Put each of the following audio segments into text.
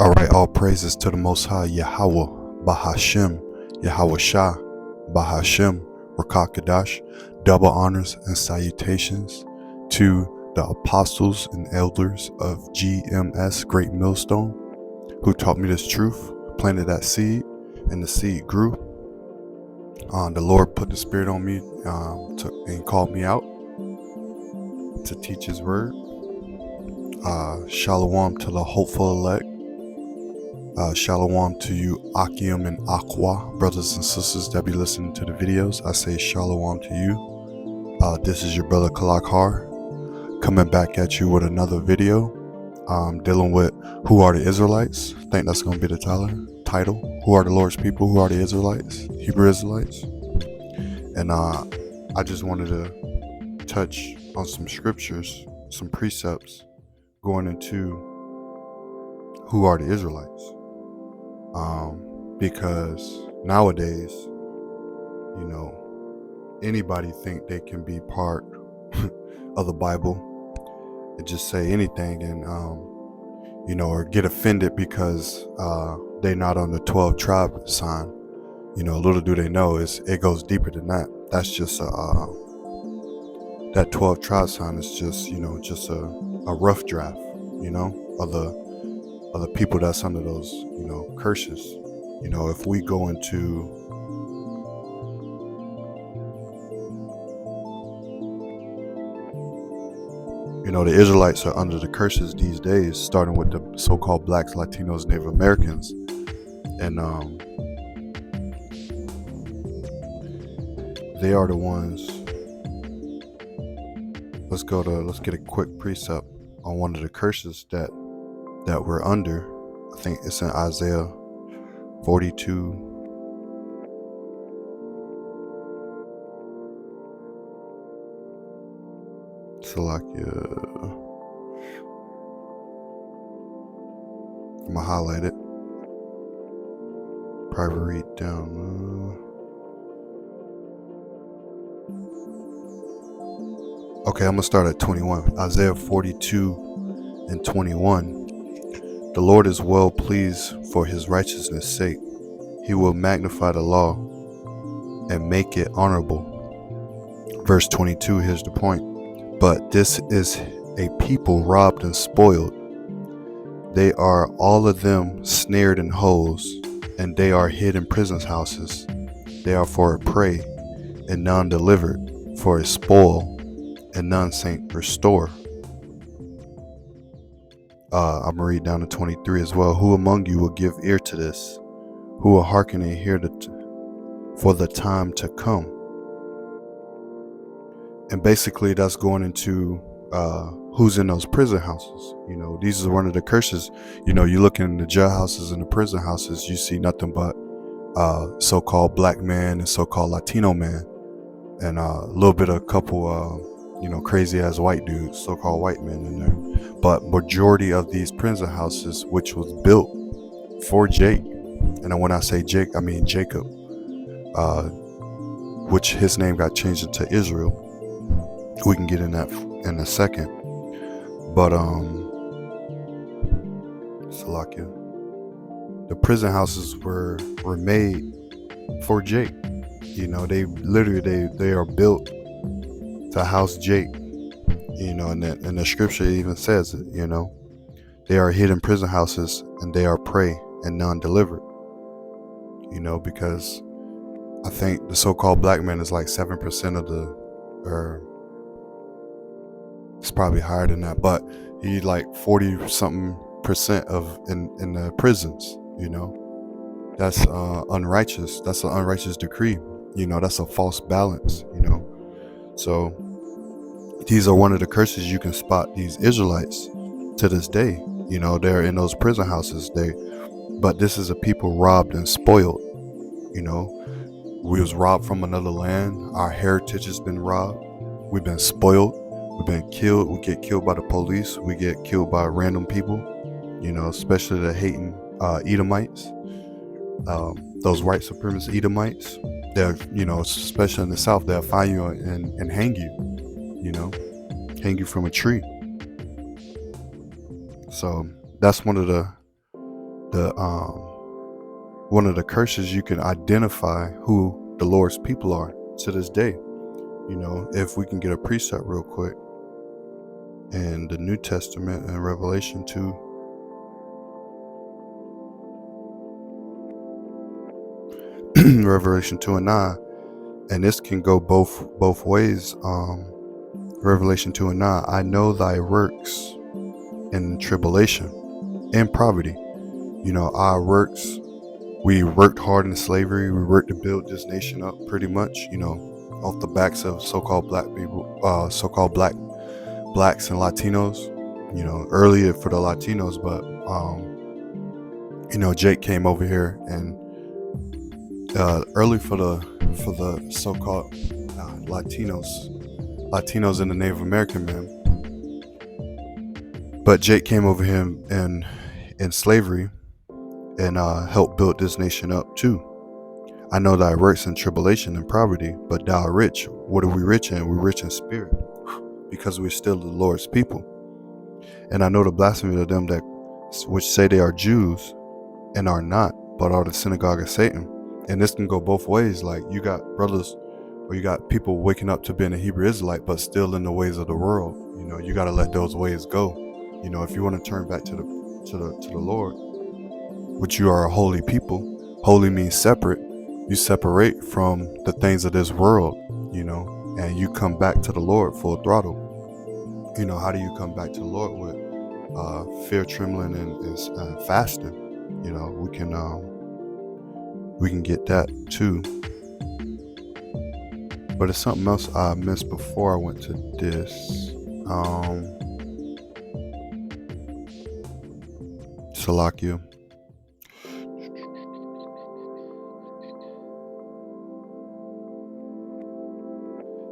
All right, all praises to the Most High Yahweh, Bahashem, Yahweh Shah, Bahashem, Rakakadash. Double honors and salutations to the apostles and elders of GMS Great Millstone, who taught me this truth, planted that seed, and the seed grew. The Lord put the Spirit on me and called me out to teach His word. Shalom to the hopeful elect. Shalom to you, Akim and Aqua, brothers and sisters that be listening to the videos. I say shalom to you. This is your brother Kalakar, coming back at you with another video, dealing with who are the Israelites. I think that's going to be the title. Who are the Lord's people? Who are the Israelites? Hebrew Israelites. And I just wanted to touch on some scriptures, some precepts going into who are the Israelites. Because nowadays, anybody think they can be part of the Bible and just say anything and, or get offended because they're not on the 12 tribe sign. Little do they know it goes deeper than that. That's just that 12 tribe sign is just, just a rough draft, of the people that's under those, curses. If we go into the Israelites are under the curses these days, starting with the so-called blacks, Latinos, Native Americans. And they are the ones. Let's get a quick precept on one of the curses that we're under. I think it's in Isaiah 42. Salakia. I'm gonna highlight it. Probably read down. Okay, I'm gonna start at 21. Isaiah 42 and 21. The Lord is well pleased for his righteousness' sake. He will magnify the law and make it honorable. Verse 22, here's the point. But this is a people robbed and spoiled. They are all of them snared in holes, and they are hid in prison houses. They are for a prey, and none delivered, for a spoil, and none sent restore. I'm gonna read down to 23 as well. Who among you will give ear to this? Who will hearken and hear for the time to come? And basically that's going into who's in those prison houses. These are one of the curses. You look in the jailhouses and the prison houses, you see nothing but so-called black man and so-called Latino man, and a little bit of a couple crazy ass white dudes, so-called white men in there. But majority of these prison houses, which was built for Jake, and when I say Jake, I mean Jacob, which his name got changed into Israel. We can get in that in a second. But Salakia, the prison houses were made for Jake. They literally they are built to house Jake. And the scripture even says it. They are hid in prison houses, and they are prey, and none delivered. Because I think the so-called black man is like 7% of the, or it's probably higher than that, but he like 40-something% of in the prisons. That's unrighteous. That's an unrighteous decree. That's a false balance. So these are one of the curses you can spot these Israelites to this day. They're in those prison houses. But this is a people robbed and spoiled. We was robbed from another land. Our heritage has been robbed. We've been spoiled. We've been killed. We get killed by the police. We get killed by random people. Especially the hating Edomites. Those white supremacist Edomites. They're, especially in the South, they'll find you and hang you. Hang you from a tree. So that's one of the the one of the curses, you can identify who the Lord's people are to this day. If we can get a precept real quick in the New Testament and Revelation 2. Revelation 2 and 9, and this can go both ways. Revelation 2 and 9, I know thy works in tribulation and poverty. Our works, we worked hard in slavery. We worked to build this nation up pretty much, off the backs of so-called black people, so-called blacks and Latinos, earlier for the Latinos. But, Jake came over here and early for the so-called Latinos and the Native American men. But Jake came over here in slavery and helped build this nation up too. I know thy works in tribulation and poverty, but thou art rich. What are we rich in? We're rich in spirit, because we're still the Lord's people. And I know the blasphemy of them that which say they are Jews and are not, but are the synagogue of Satan. And this can go both ways. Like, you got brothers, or you got people waking up to being a Hebrew Israelite, but still in the ways of the world. You got to let those ways go. If you want to turn back to the Lord, which you are a holy people. Holy means separate. You separate from the things of this world, and you come back to the Lord full throttle. How do you come back to the Lord? With fear, trembling, and fasting. We can get that too. But it's something else I missed before I went to this. Salakia.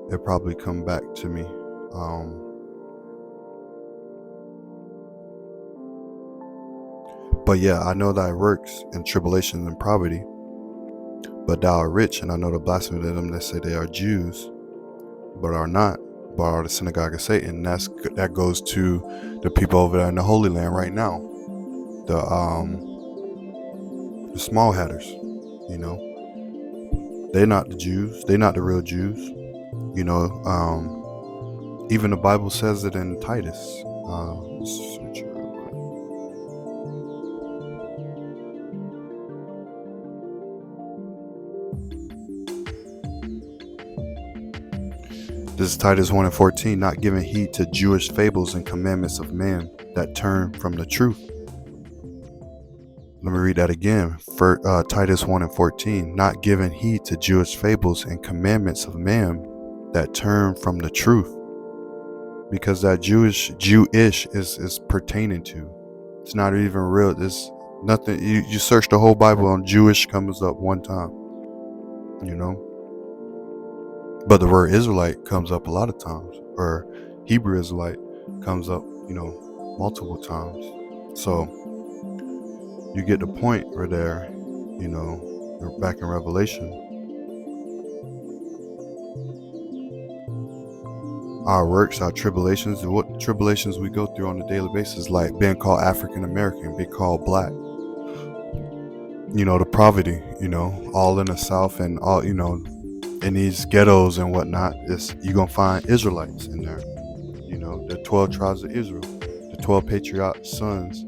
It'll probably come back to me. But yeah, I know thy works in tribulation and poverty, but thou art rich. And I know the blasphemy of them that say they are Jews, but are not, but are the synagogue of Satan. That goes to the people over there in the Holy Land right now, the small hatters. They're not the Jews. They're not the real Jews. Even the Bible says it in Titus. This is Titus 1 and 14, not giving heed to Jewish fables and commandments of men that turn from the truth. Let me read that again. For Titus 1 and 14, not giving heed to Jewish fables and commandments of men that turn from the truth. Because that Jewish is pertaining to. It's not even real. There's nothing. You search the whole Bible on Jewish, comes up one time. But the word Israelite comes up a lot of times, or Hebrew Israelite comes up, multiple times. So you get the point right there, back in Revelation. Our works, our tribulations, what tribulations we go through on a daily basis, like being called African American, being called black, the poverty, all in the South, and all, in these ghettos and whatnot, you're gonna find Israelites in there. The 12 tribes of Israel, the 12 patriarch sons,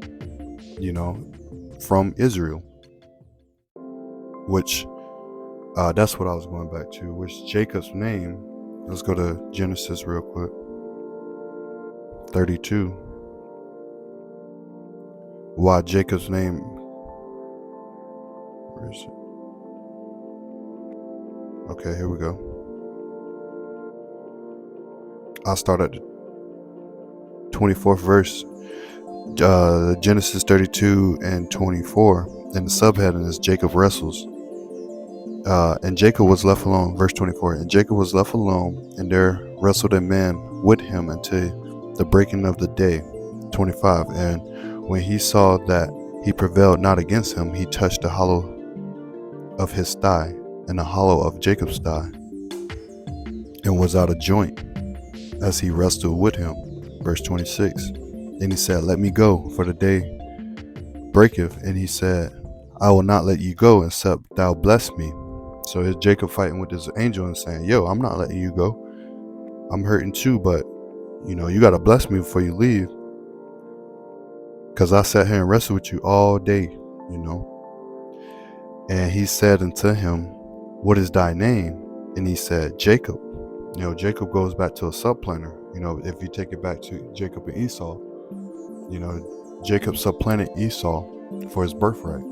from Israel. Which that's what I was going back to. Which Jacob's name. Let's go to Genesis real quick. 32. Why Jacob's name? Where is it? Okay, here we go. I'll start at the 24th verse. Genesis 32 and 24. And the subheading is Jacob wrestles. And Jacob was left alone. Verse 24. And Jacob was left alone, and there wrestled a man with him until the breaking of the day. 25. And when he saw that he prevailed not against him, he touched the hollow of his thigh, and the hollow of Jacob's thigh, and was out of joint as he wrestled with him. Verse 26. Then he said, let me go, for the day breaketh, and he said, I will not let you go except thou bless me. So here's Jacob fighting with his angel and saying, yo, I'm not letting you go. I'm hurting too, but you got to bless me before you leave, because I sat here and wrestled with you all day. And he said unto him, what is thy name? And he said, Jacob. Jacob goes back to a subplanner. If you take it back to Jacob and Esau, Jacob supplanted Esau for his birthright.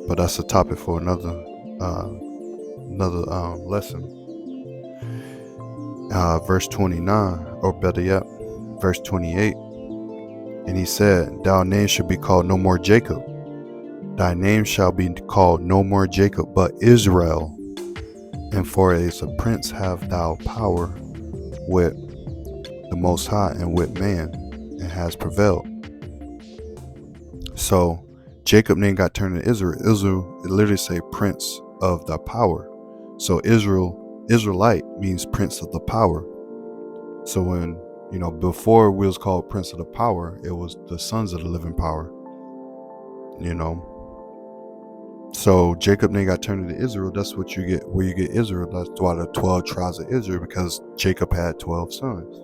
But that's a topic for another lesson. Verse 29, or better yet, verse 28. And he said, thy name shall be called no more Jacob. Thy name shall be called no more Jacob, but Israel. And for as a prince have thou power with the Most High and with man, and has prevailed. So Jacob name got turned to Israel. Israel, it literally say prince of the power. So Israelite means prince of the power. So when, before we was called prince of the power, it was the sons of the living power. So Jacob name got turned into Israel. That's what you get, where you get Israel. That's why the 12 tribes of Israel, because Jacob had 12 sons.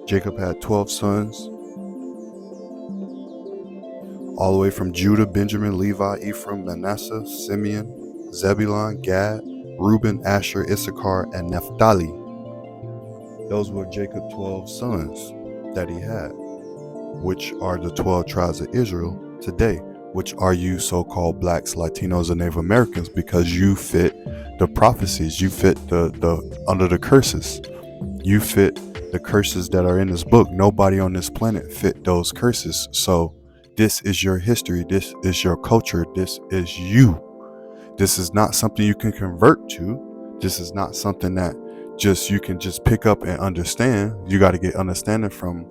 Jacob had 12 sons, all the way from Judah, Benjamin, Levi, Ephraim, Manasseh, Simeon, Zebulun, Gad, Reuben, Asher, Issachar, and Naphtali. Those were Jacob's 12 sons that he had, which are the 12 tribes of Israel today, which are you so-called blacks, Latinos, and Native Americans, because you fit the prophecies, you fit the under the curses, you fit the curses that are in this book. Nobody on this planet fit those curses. So this is your history, this is your culture, this is you. This is not something you can convert to. This is not something that you can just pick up and understand. You got to get understanding from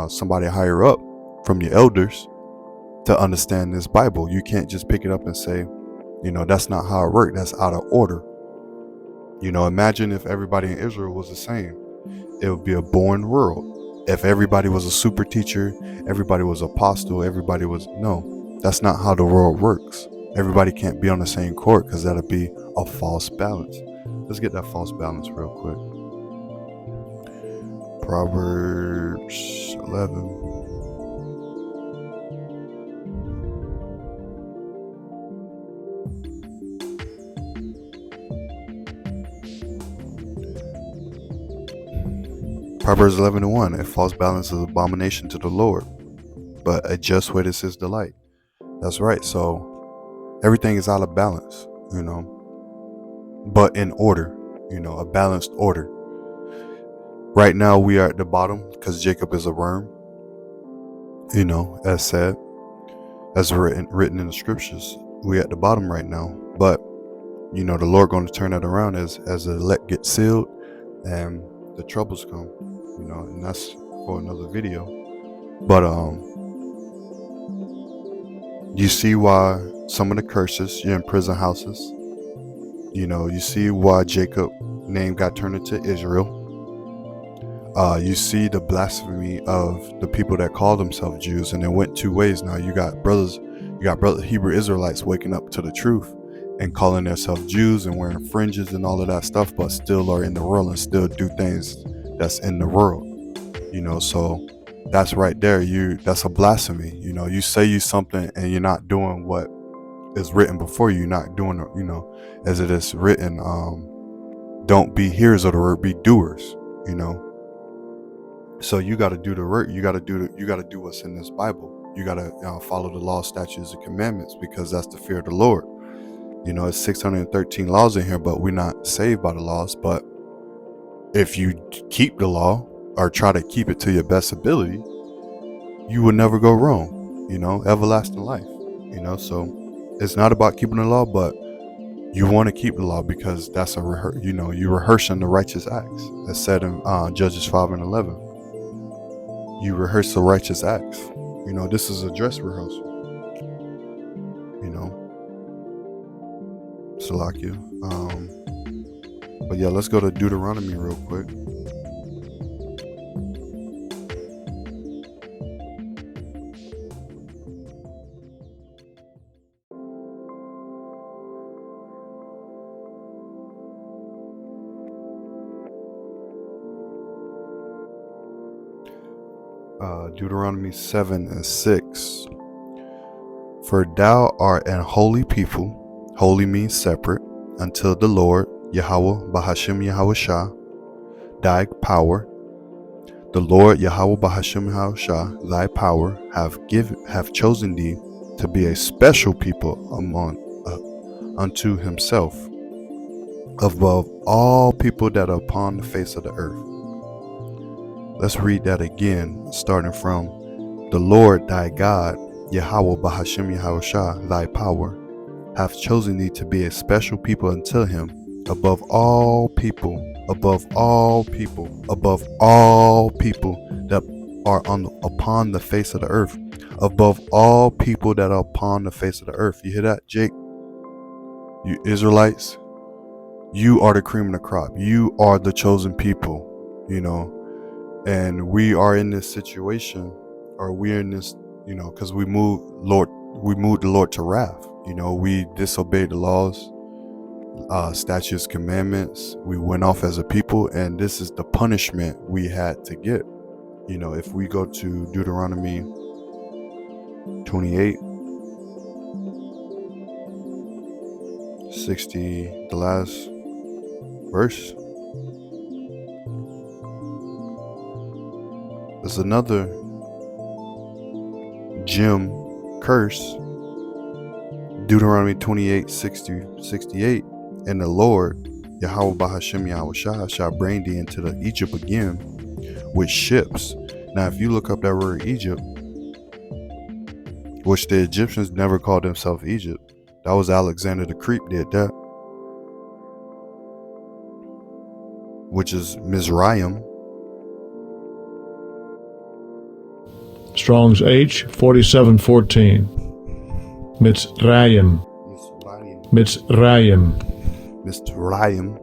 somebody higher up, from your elders, to understand this Bible. You can't just pick it up and say, that's not how it works. That's out of order. Imagine if everybody in Israel was the same. It would be a boring world. If everybody was a super teacher, everybody was apostle, no, that's not how the world works. Everybody can't be on the same court, because that'll be a false balance. Let's get that false balance real quick. Proverbs 11. Proverbs 11:1. A false balance is abomination to the Lord, but a just weight is his delight. That's right. So everything is out of balance, but in order, a balanced order. Right now we are at the bottom because Jacob is a worm, as said, as written in the scriptures. We at the bottom right now, but the Lord going to turn that around as the elect get sealed and the troubles come, and that's for another video. But you see why some of the curses, you're in prison houses. You see why Jacob name got turned into Israel. You see the blasphemy of the people that call themselves Jews, and it went two ways. Now you got Hebrew Israelites waking up to the truth and calling themselves Jews and wearing fringes and all of that stuff, but still are in the world and still do things that's in the world. So that's right there. That's a blasphemy. You say you something and you're not doing what is written before you. You're not doing it, as it is written. Don't be hearers of the word, be doers. So you got to do the work. You got to do what's in this Bible. You got to follow the law, statutes, and commandments, because that's the fear of the Lord. It's 613 laws in here, but we're not saved by the laws. But if you keep the law, or try to keep it to your best ability, you will never go wrong. Everlasting life. So it's not about keeping the law, but you want to keep the law, because that's you're rehearsing the righteous acts. As said in Judges 5:11. You rehearse the righteous acts. This is a dress rehearsal. Salakia. But yeah, let's go to Deuteronomy real quick. Deuteronomy 7 and 6. For thou art an holy people, holy means separate, until the Lord, Yahweh Bahashim Yahushua, thy power. The Lord Yahweh Bahashim Yahushua, thy power, have chosen thee to be a special people unto himself, above all people that are upon the face of the earth. Let's read that again, starting from the Lord thy God, Yahweh Bahashim Yahushua, thy power, hath chosen thee to be a special people unto him, above all people, above all people, above all people that are upon the face of the earth, above all people that are upon the face of the earth. You hear that, Jake? You Israelites, you are the cream of the crop. You are the chosen people, and we are in this situation, or we're in this, because we moved the Lord to wrath. We disobeyed the laws, statutes, commandments. We went off as a people, and this is the punishment we had to get. If we go to Deuteronomy 28, 60, the last verse, there's another gem curse. Deuteronomy 28, 60, 68. And the Lord, Yahweh Bahashim Yahushua, shall bring thee into the Egypt again with ships. Now, if you look up that word Egypt, which the Egyptians never called themselves Egypt, that was Alexander the Creep did that, which is Mizraim. Strong's H 4714. Mitzrayim. Mitzrayim. Mitzrayim.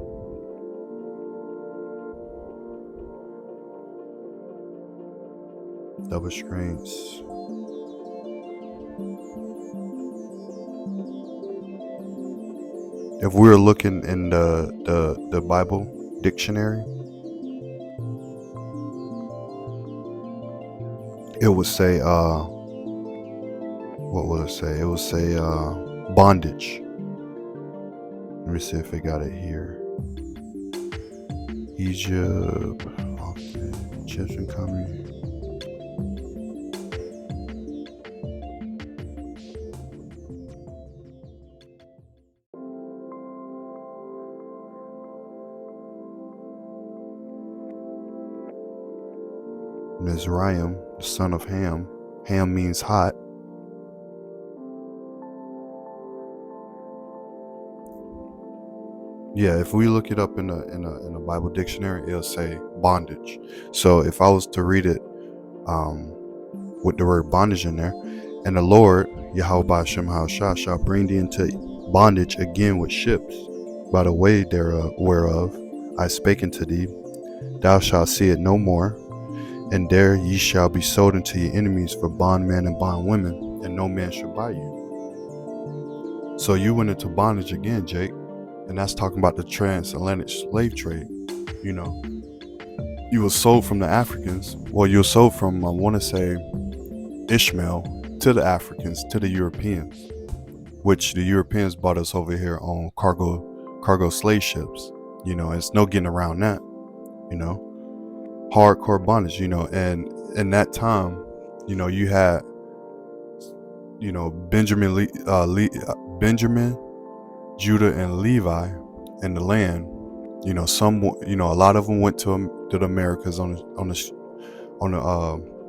Double screens. If we were looking in the Bible dictionary, it would say what would it say? It would say bondage. Let me see if it got it here. Egypt, okay. Egyptian coming. Mizraim, the son of Ham. Ham means hot. Yeah, if we look it up in a Bible dictionary, it'll say bondage. So if I was to read it with the word bondage in there, and the Lord, Yahweh Ba'ashem Ha'ashah, shall bring thee into bondage again with ships, by the way whereof I spake unto thee, thou shalt see it no more, and there ye shall be sold unto your enemies for bondmen and bondwomen, and no man shall buy you. So you went into bondage again, Jake. And that's talking about the transatlantic slave trade. You were sold from the Africans. Well, you were sold from, I want to say, Ishmael to the Africans, to the Europeans, which the Europeans brought us over here on cargo slave ships. It's no getting around that. Hardcore bondage. And in that time, you had, Benjamin, Judah, and Levi in the land. A lot of them went to the Americas on the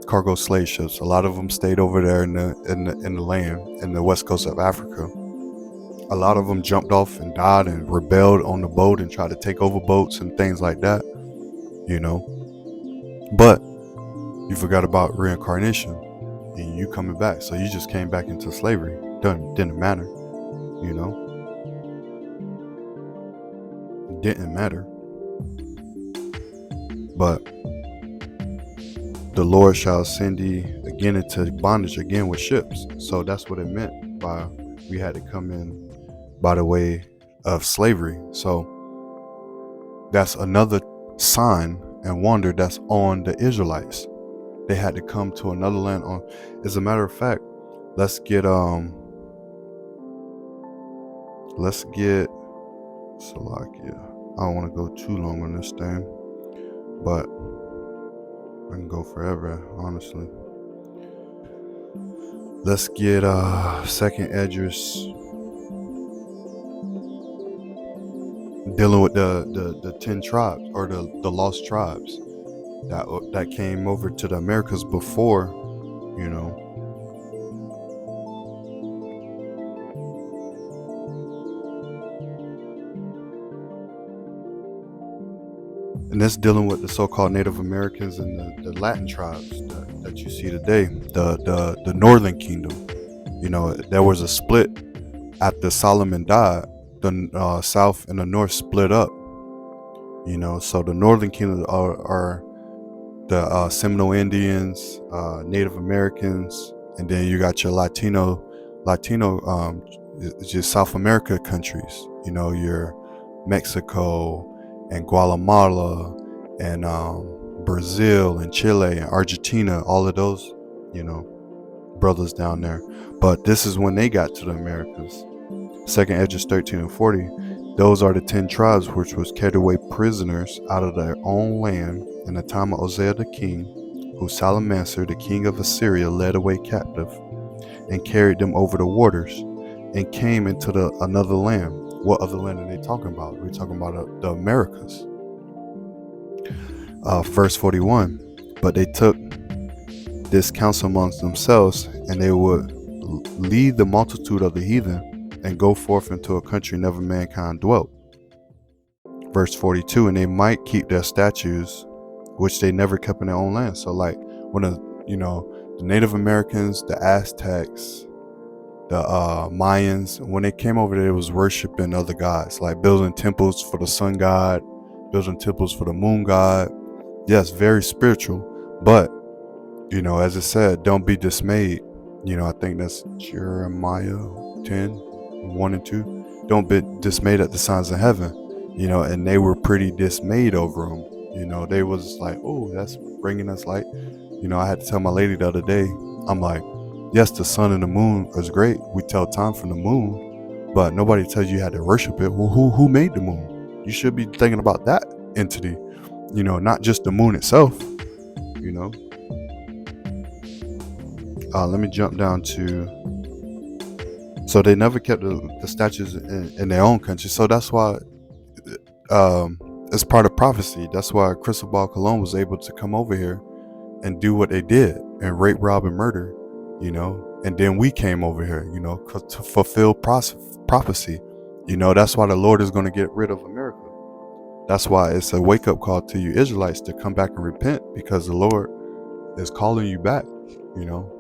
cargo slave ships. A lot of them stayed over there in the land in the west coast of Africa. A lot of them jumped off and died and rebelled on the boat and tried to take over boats and things like that. But you forgot about reincarnation and you coming back. So you just came back into slavery. Didn't matter. Didn't matter. But the Lord shall send thee again into bondage again with ships. So that's what it meant by we had to come in by the way of slavery. So that's another sign and wonder that's on the Israelites. they had to come to another land. On, as a matter of fact, let's get Salakia. I don't want to go too long on this thing, but I can go forever, honestly. Let's get Second Esdras, dealing with the 10 tribes, or the lost tribes that came over to the Americas before, you know. And that's dealing with the so-called Native Americans and the Latin tribes that you see today, the Northern Kingdom. You know, there was a split after Solomon died. The South and the North split up. You know, so the Northern Kingdom are the Seminole Indians, Native Americans, and then you got your Latino, just South America countries. You know, your Mexico and Guatemala and Brazil and Chile and Argentina, all of those, you know, brothers down there. But this is when they got to the Americas. Second Esdras 13 and 40. Those are the 10 tribes which was carried away prisoners out of their own land in the time of Hosea the king, who Salmanasar the king of Assyria led away captive, and carried them over the waters, and came into another land. What other land are they talking about? We're talking about the Americas. Verse 41. But they took this counsel amongst themselves, and they would lead the multitude of the heathen and go forth into a country never mankind dwelt. Verse 42. And they might keep their statutes, which they never kept in their own land. So like when the Native Americans, the Aztecs, the Mayans, when they came over there, it was worshiping other gods, like building temples for the sun god, building temples for the moon god. Yes, very spiritual, but you know, as it said, don't be dismayed. You know, I think that's Jeremiah 10:1 and 2. Don't be dismayed at the signs of heaven. You know, and they were pretty dismayed over them. You know, they was like, oh, that's bringing us light. You know, I had to tell my lady the other day, I'm like, yes, the sun and the moon is great. We tell time from the moon, but nobody tells you how to worship it. Well, who made the moon? You should be thinking about that entity, you know, not just the moon itself, you know. Let me jump down to, so they never kept the statues in their own country. So that's why it's part of prophecy. That's why Cristobal Colon was able to come over here and do what they did and rape, rob, and murder, you know. And then we came over here, you know, to fulfill prophecy. You know, that's why the Lord is going to get rid of America. That's why it's a wake-up call to you Israelites to come back and repent, because the Lord is calling you back, you know.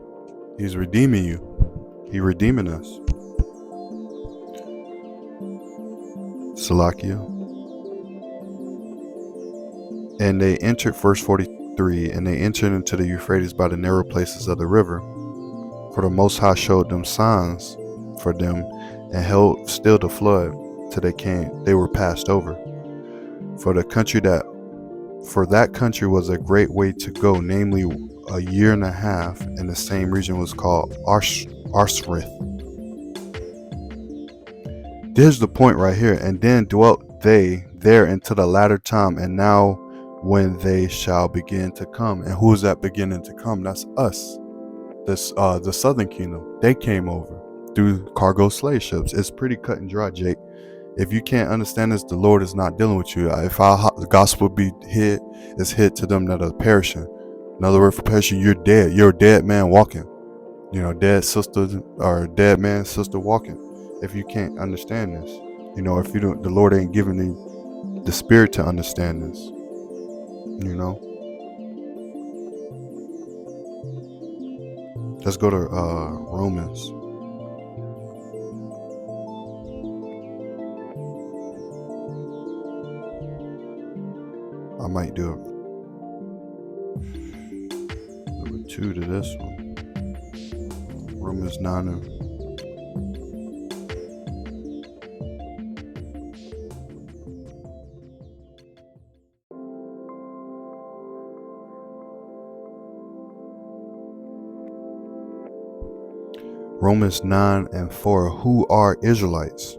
He's redeeming you. He's redeeming us. Salakia. And they entered, verse 43, and they entered into the Euphrates by the narrow places of the river. For the Most High showed them signs for them, and held still the flood till they were passed over. For that country was a great way to go, namely a year and a half, and the same region was called Arsrith. There's the point right here. And then dwelt they there until the latter time, and now when they shall begin to come. And who is that beginning to come? That's us. This the Southern Kingdom. They came over through cargo slave ships. It's pretty cut and dry, Jake. If you can't understand this, the Lord is not dealing with you. If the gospel be hid, it's hid to them that are perishing. Another word for perishing, you're dead. You're a dead man walking. You know, dead sister or dead man, sister walking. If you can't understand this, you know, if you don't, the Lord ain't giving you the spirit to understand this, you know. Let's go to Romans. I might do number 2 to this one. Romans 9 and Romans 9:4. Who are Israelites?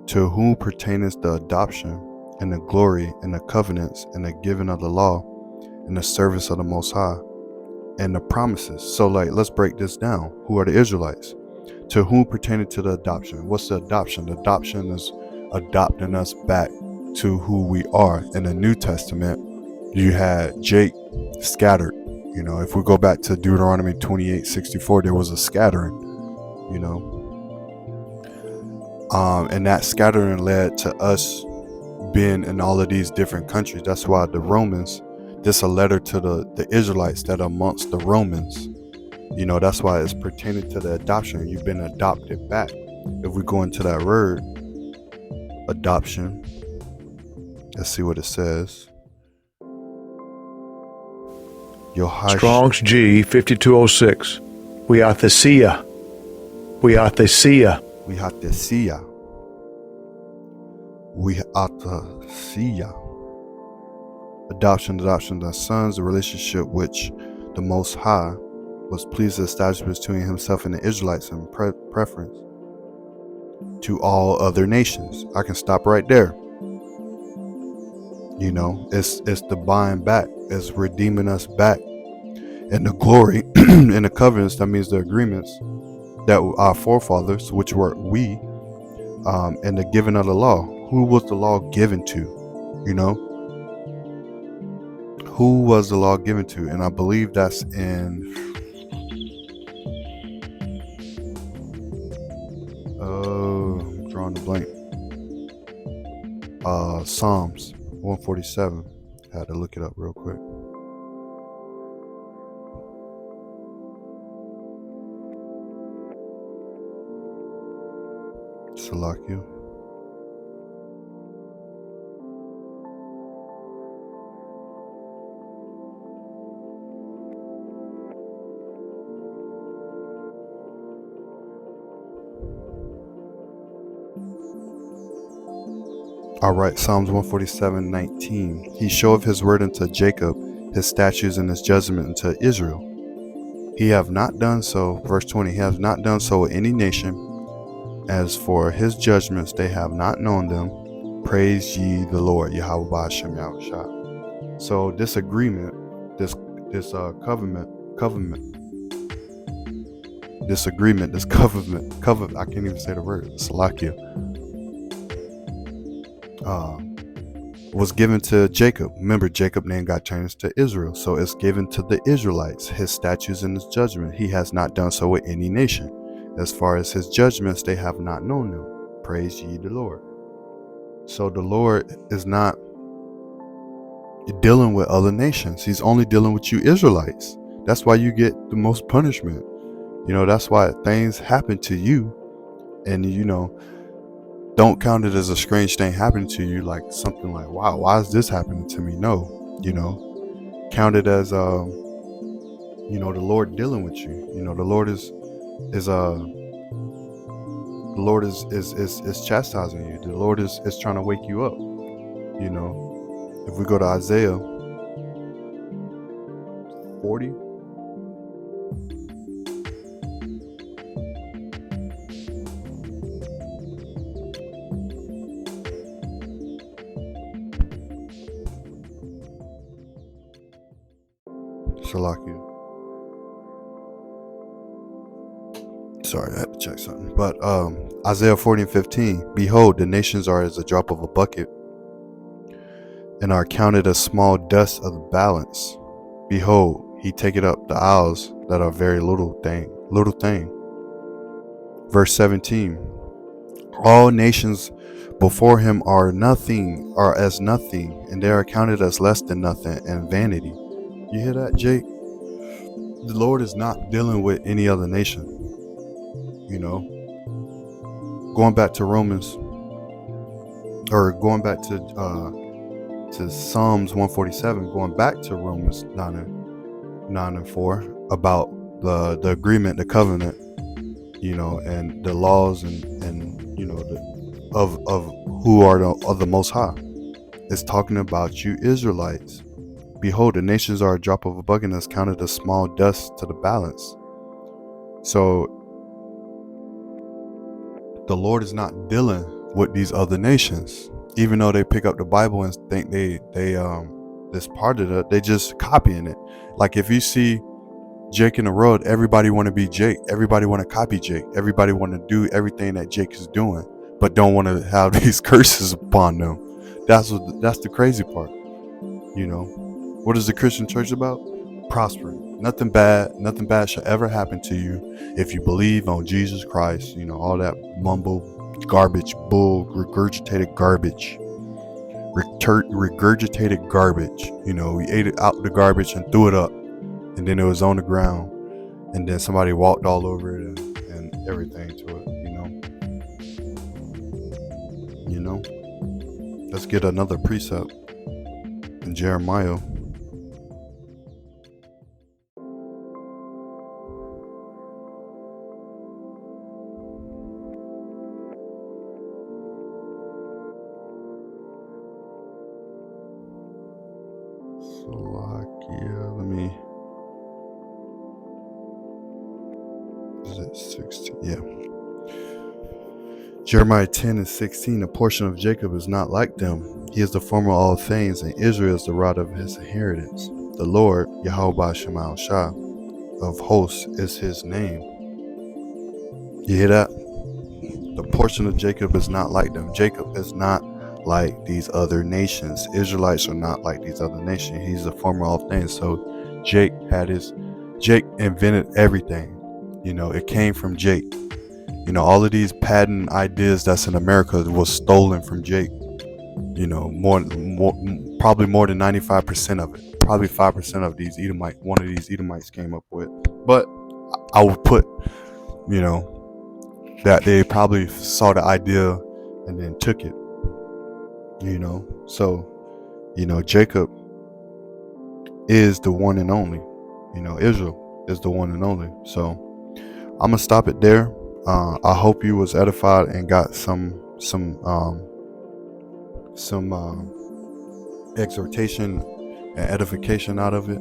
To whom pertaineth the adoption, and the glory, and the covenants, and the giving of the law, and the service of the Most High, and the promises. So, let's break this down. Who are the Israelites? To whom pertaining to the adoption? What's the adoption? The adoption is adopting us back to who we are. In the New Testament, you had Jake scattered. If we go back to Deuteronomy 28:64, there was a scattering. And that scattering led to us being in all of these different countries. That's why the Romans, this a letter to the Israelites that are amongst the Romans. That's why it's pertaining to the adoption. You've been adopted back. If we go into that word, adoption, let's see what it says. Strong's G 5206. Weathesia. Weathesia. Weathesia. Weathesia. Adoption of sons, the relationship which the Most High was pleased to establish between himself and the Israelites in preference to all other nations. I can stop right there. It's the buying back. It's redeeming us back. And the glory and the covenants, that means the agreements that our forefathers, which were we, and the giving of the law. Who was the law given to? Who was the law given to? And I believe that's in I'm drawing a blank. Psalms 147. I had to look it up real quick. Salakia. All right, Psalms 147:19. He showeth his word unto Jacob, his statutes and his judgment unto Israel. He have not done so, verse 20, he has not done so with any nation. As for his judgments, they have not known them. Praise ye the Lord, Yahweh Ba'ashem Yahushua. So this agreement, this covenant, I can't even say the word, Salakia, was given to Jacob. Remember, Jacob's name got changed to Israel. So it's given to the Israelites, his statutes and his judgment. He has not done so with any nation. As far as his judgments, they have not known them. Praise ye the Lord. So the Lord is not dealing with other nations. He's only dealing with you Israelites. That's why you get the most punishment. That's why things happen to you. And, don't count it as a strange thing happening to you, like something like, wow, why is this happening to me? No, count it as, the Lord dealing with you. The Lord is chastising you. The Lord is trying to wake you up. If we go to Isaiah 40. Salakia. Sorry, I had to check something. But Isaiah 40:15. Behold, the nations are as a drop of a bucket, and are counted as small dust of the balance. Behold, he taketh up the isles that are very little thing. Verse 17. All nations before him are as nothing, and they are counted as less than nothing and vanity. You hear that, Jake? The Lord is not dealing with any other nation. Going back to Romans, or going back to Psalms 147, going back to Romans 9:4 about the agreement, the covenant, and the laws and of who are of the Most High. It's talking about you Israelites. Behold, the nations are a drop of a bucket, and is counted as small dust to the balance. So the Lord is not dealing with these other nations, even though they pick up the Bible and think they this part of it, they just copying it. Like if you see Jake in the road, everybody want to be Jake, everybody want to copy Jake, everybody want to do everything that Jake is doing, but don't want to have these curses upon them. That's the crazy part. What is the Christian church about? Prospering. Nothing bad shall ever happen to you if you believe on Jesus Christ. All that mumble garbage, bull, regurgitated garbage. Regurgitated garbage. We ate it out the garbage and threw it up, and then it was on the ground, and then somebody walked all over it and everything to it. Let's get another precept in Jeremiah. Is it 16? Yeah. Jeremiah 10 and 16, a portion of Jacob is not like them. He is the former of all things, and Israel is the rod of his inheritance. The Lord, Yahweh Shema Shah, of hosts is his name. You hear that? The portion of Jacob is not like them. Jacob is not like these other nations. Israelites are not like these other nations. He's the former of all things. So Jake invented everything. It came from Jake. All of these patent ideas that's in America was stolen from Jake. Probably more than 95% of it. Probably 5% of one of these Edomites came up with. But I would put, that they probably saw the idea and then took it. So, Jacob is the one and only. Israel is the one and only. So I'm gonna stop it there. I hope you was edified and got some exhortation and edification out of it.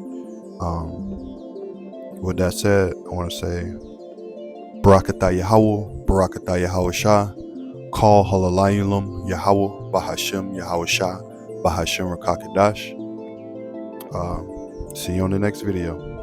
With that said, I want to say Barakatah Yahweh, Barakatah Yahweh Shah, Call Halalayulam Yahweh, Bahashem Yahweh Shah, Bahashem Rakakadash. See you on the next video.